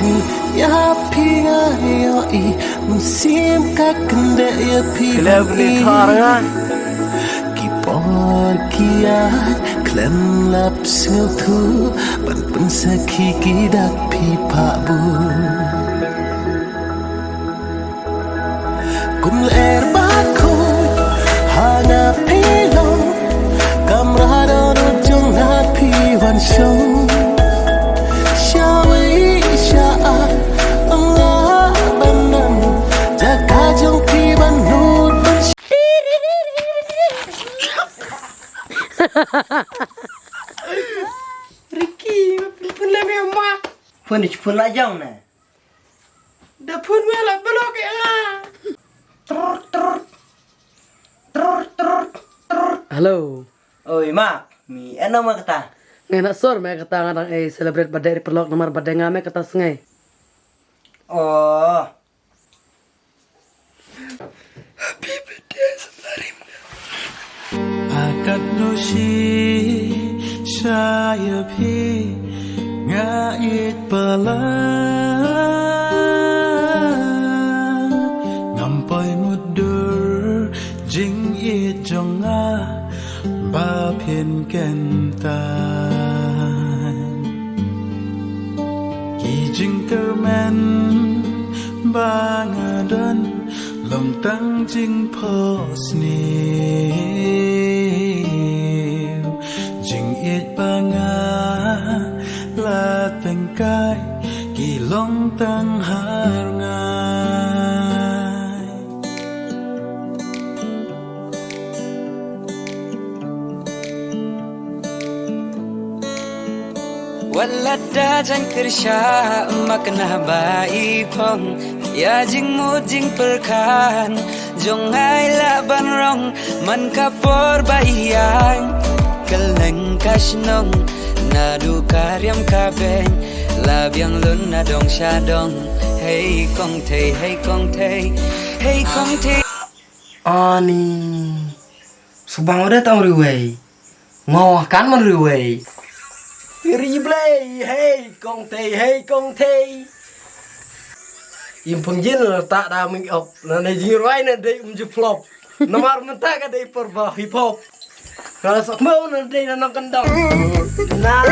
si ya pinga yo I musim ka kende ya pinga ki por kia klem lap sel thu pan pan sakhi ki dak pi pa bu kum er ba ko hana pilo kamrado no jong na pi wan show Ricky, pun lah memang. Pun lah jauh na. Dah pun lah belok ya. Hello. Oi mak, mi ano mak kata? Ngay nak sor may kata nga celebrate badai di perlok nomor badai nga may kata ngay. Oh. Happy birthday Sabarim. Akat no shi saya pi ngait pala ngampai mudur jing it jonga ba phiền kentan ki jing termen ba ngadan lòng tăng jing pos ni jing it ba nga la teng kai ki long tăng har ngai Walada jan kersha makna bai phong ya jing mo jing perkan jong ai la ban rong man kapor bai yang keleng kasnong na du karyam ka ben la biang lun na dong sha dong hey kong thei hey kong thei hey kong thei Ani. Subang udah tau riwei. Ngawah kan man riwei. Replay, hey kong thei. Im pengjil tak dah make up. Nana jirai na day flop. Nomor mentah ka day perba hip hop. Kalau sok mau na day na kendang. Nah.